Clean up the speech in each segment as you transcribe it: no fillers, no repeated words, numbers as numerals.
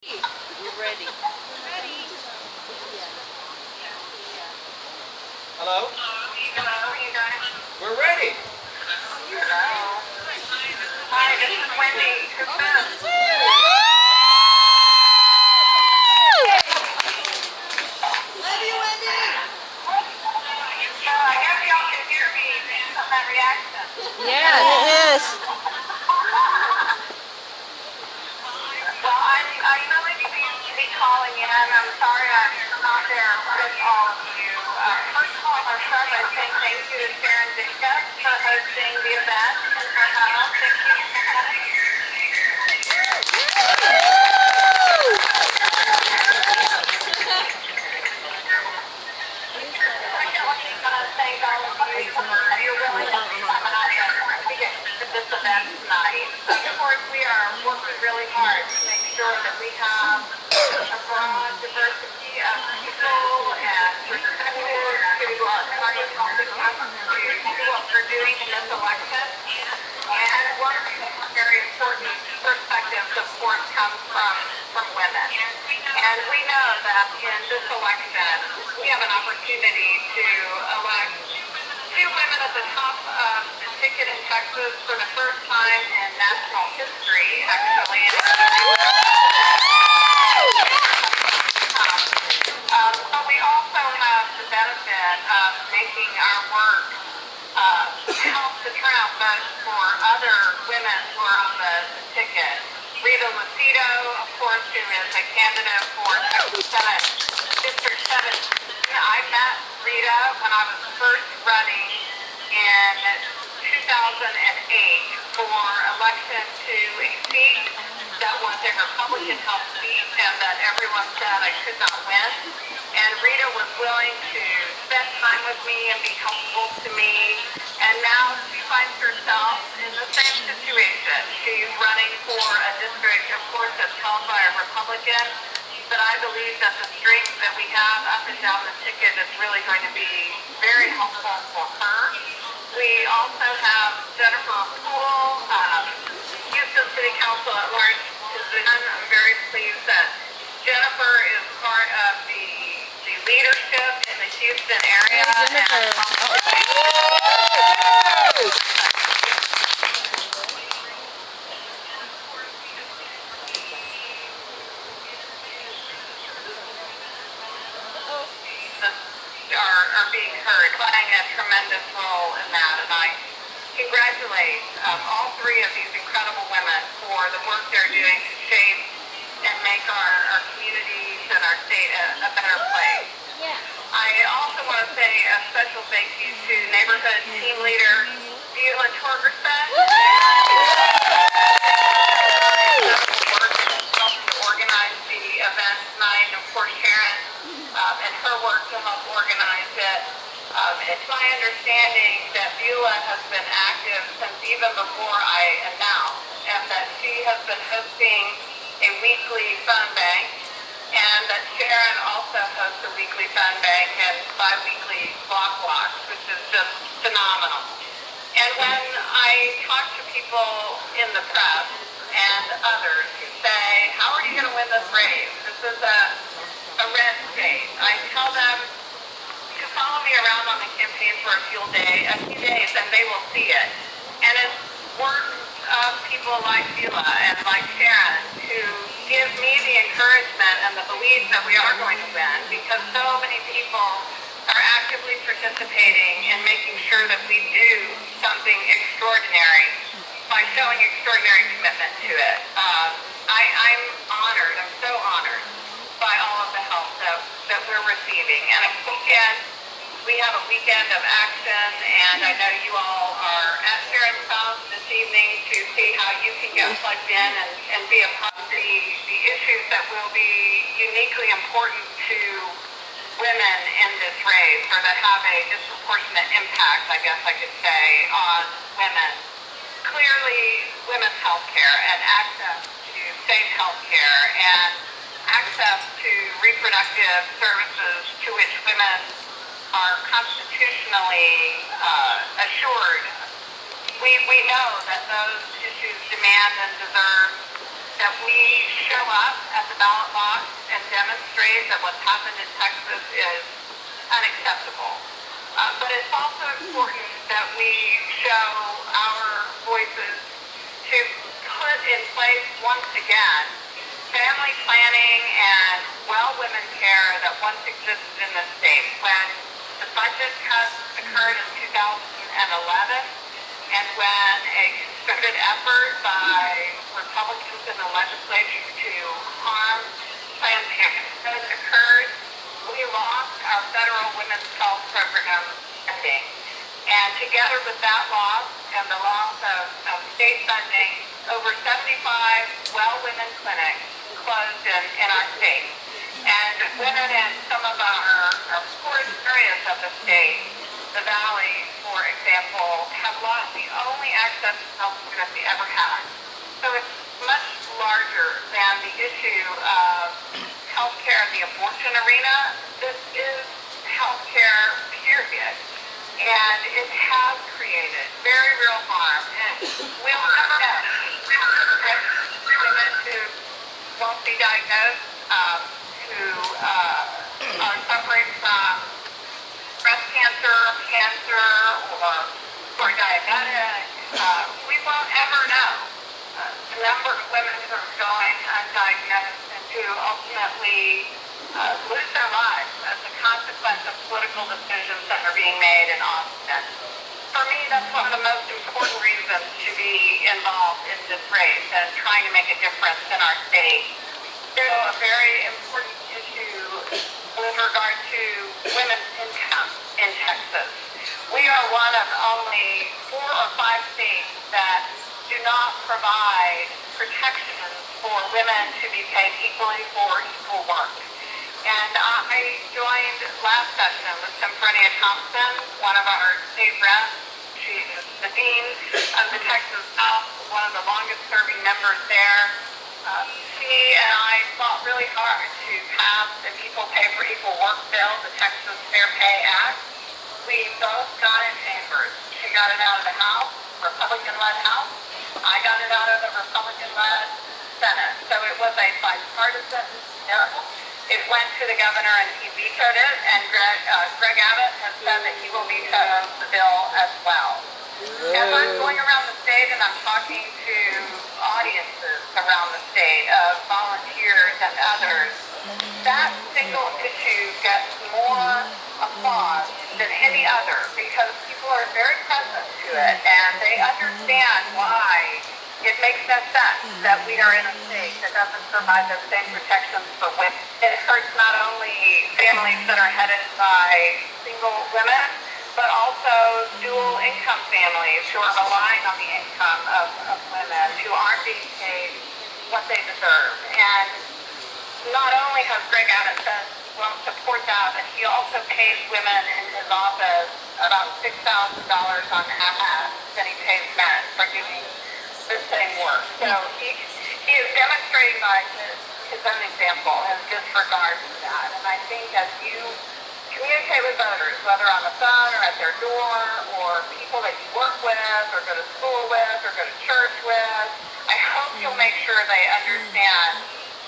We're ready. Hello? Hello, you guys. We're ready. Hello. Hi, this is Wendy. Who's this? Love you, Wendy. So I guess y'all can hear me based on that reaction. Yes. Well, I really need to be calling in. I'm sorry I'm not there with all of you. First of all, I want to start by saying thank you to Sharon Jacobs for hosting the event in her house. Thank you. Thank all of you for your willingness to come out and be at this event tonight. Of course, we are working really hard to make sure that we have a broad diversity of people and perspectives to try to help the country do what we're doing in this election. And one of the very important perspectives, of course, comes from women. And we know that in this election, we have an opportunity to elect two women at the top of the ticket in Texas for the first time in national history, actually. But we also have the benefit of making our work help to turn out votes for other women who are on the ticket. Rita Lucido, of course, who is a candidate for Texas Senate District 17. I met Rita when I was first running in 2008 for election to a seat that was a Republican-held seat and that everyone said I could not win. And Rita was willing to spend time with me and be helpful to me. And now she finds herself in the same situation. She's running for a district, of course, that's held by a Republican. But I believe that the strength that we have up and down the ticket is really going to be very helpful for her. We also have Jennifer Poole, Houston City Council at large position. I'm very pleased that Jennifer is part of the leadership in the Houston area. Are being heard, playing a tremendous role in that, and I congratulate all three of these incredible women for the work they're doing to shape and make our communities and our state a better place. Yeah. I also want to say a special thank you to neighborhood team leader Beulah Torgerson. Helping to organize the event tonight, and of course Sharon and her work to help organize it. It's my understanding that Beulah has been active since even before I announced, and that she has been hosting a weekly phone bank, and that Sharon also hosts a weekly phone bank and bi-weekly block walks, which is just phenomenal. And when I talk to people in the press and others who say, how are you going to win this race? This is a red state. I tell them to follow me around on the campaign for a few days, and they will see it. And it's work of people like Beulah and like Sharon who give me the encouragement and the belief that we are going to win, because so many people are actively participating in making sure that we do something extraordinary by showing extraordinary commitment to it. I'm honored. I'm so honored by all of the help that we're receiving. And we have a weekend of action, and I know you all are at Sharon's house this evening to see how you can get plugged in and be a part of the issues that will be uniquely important to women in this race, or that have a disproportionate impact, I guess I could say, on women. Clearly, women's health care and access to safe health care and access to reproductive services to which women are constitutionally assured. We know that those issues demand and deserve that we show up at the ballot box and demonstrate that what's happened in Texas is unacceptable. But it's also important that we show our voices to put in place once again family planning and well women care that once existed in the state. When the budget cuts occurred in 2011 and when a concerted effort by Republicans in the legislature to harm Planned Parenthood occurred, we lost our federal women's health program funding. And together with that loss and the loss of state funding, over 75 well women clinics closed in our state. And women in some of our poorest areas of the state, the Valley, for example, have lost the only access to health care that they ever had. So it's much larger than the issue of health care in the abortion arena. This is health care, period. And it has created very real harm. And we'll never know women who won't be diagnosed, who are suffering from breast cancer, or diabetic. We won't ever know the number of women who are going undiagnosed and who ultimately lose their lives as a consequence of political decisions that are being made in Austin. For me, that's one of the most important reasons to be involved in this race and trying to make a difference in our state. There's a very important issue with regard to women's income in Texas. We are one of only 4 or 5 states that do not provide protections for women to be paid equally for equal work. And I joined last session with Symphronia Thompson, one of our state reps. She is the dean of the Texas South, one of the longest serving members there. She and I fought really hard to pass the Equal Pay for Equal Work bill, the Texas Fair Pay Act. We both got it chambers. She got it out of the House, Republican-led House. I got it out of the Republican-led Senate. So it was a bipartisan bill. It went to the governor and he vetoed it, and Greg Abbott has said that he will veto the bill as well. As I'm going around the state and I'm talking to audiences around the state of volunteers and others, that single issue gets more applause than any other because people are very present to it and they understand why it makes no sense that we are in a state that doesn't provide those same protections for women. It hurts not only families that are headed by single women, but also dual income families who are relying on the income of women who aren't being paid what they deserve. And not only has Greg Abbott said he won't support that, but he also pays women in his office about $6,000 on average than he pays men for doing the same work. So he is demonstrating by his own example his disregard for that. And I think as you communicate with voters, whether on the phone or at their door, or people that you work with, or go to school with, or go to church with, I hope you'll make sure they understand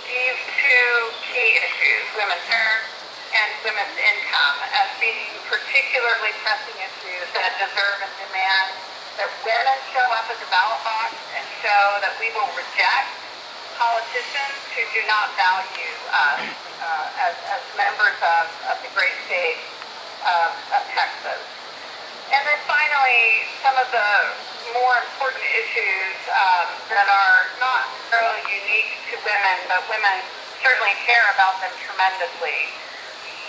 these 2 key issues, women's hair and women's income, as being particularly pressing issues that deserve and demand that women show up at the ballot box and show that we will reject politicians who do not value us as members of the great state of Texas. And then finally, some of the more important issues that are not necessarily unique to women, but women certainly care about them tremendously.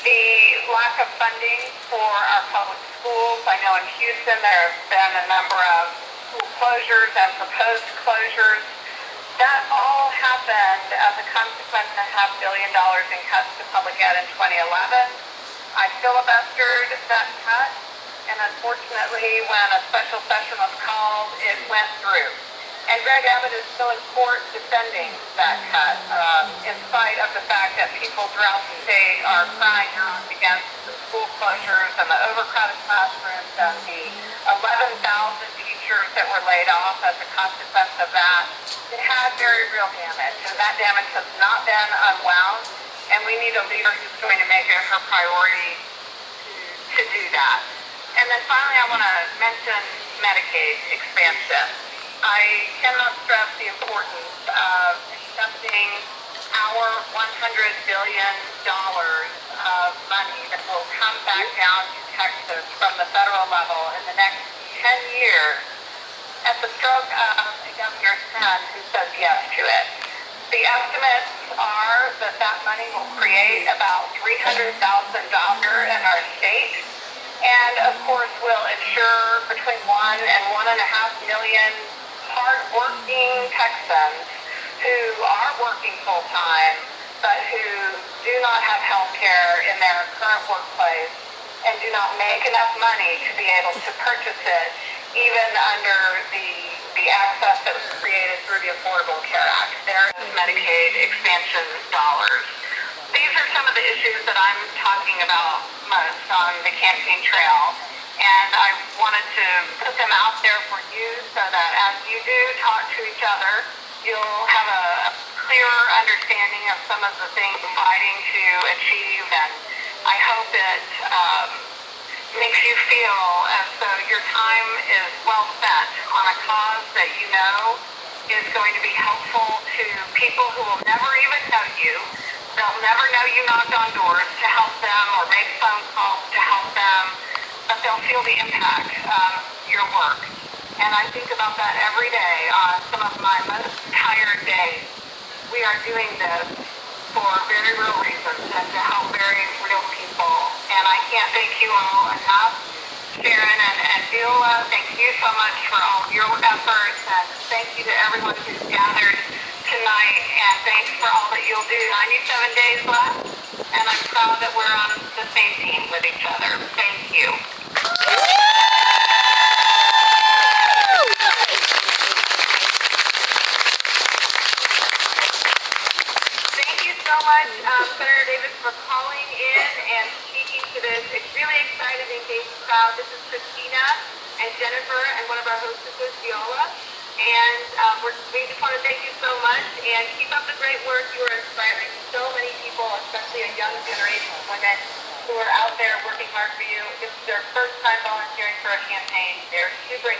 The lack of funding for our public schools. I know in Houston there have been a number of school closures and proposed closures. That all happened as a consequence of $500 million in cuts to public ed in 2011. I filibustered that cut, and unfortunately when a special session was called, it went through. And Greg Abbott is still in court defending that cut, in spite of the fact that people throughout the state are crying out against the school closures and the overcrowded classrooms and the 11,000 teachers teachers that were laid off as a consequence of that. It had very real damage, and that damage has not been unwound, and we need a leader who's going to make it her priority to do that. And then finally, I want to mention Medicaid expansion. I cannot stress the importance of accepting our $100 billion of money that will come back down to Texas from the federal level in the next 10 years at the stroke of a governor's son who says yes to it. The estimates are that that money will create about $300,000 in our state, and of course will ensure between 1 and 1.5 million hard-working Texans who are working full-time but who do not have health care in their current workplace and do not make enough money to be able to purchase it even under the access that was created through the Affordable Care Act. There is Medicaid expansion dollars. These are some of the issues that I'm talking about most on the campaign trail, and I wanted to put them out there for you so that as you do talk to each other, you'll have a clearer understanding of some of the things we're fighting to achieve, and I hope it makes you feel as though your time is well spent on a cause that you know is going to be helpful to people who will never even know you. They'll never know you knocked on doors to help them or make phone calls to help them, but they'll feel the impact of your work. And I think about that every day on some of my most tired days. We are doing this for very real reasons and to help very real people. And I can't thank you all enough. Sharon and Beulah, thank you so much for all of your efforts, and thank you to everyone who's gathered tonight, and thanks for all that you'll do. 97 days left, and I'm proud that we're on the same team with each other. Thank you. Thank you so much, Senator Davis, for calling in and speaking to this. It's really exciting and engaged crowd. This is Christina and Jennifer and one of our hostesses, Viola. And we just want to thank you so much and keep up the great work. You are inspiring so many people, especially a young generation of women who are out there working hard for you. This is their first time volunteering for a campaign. They're super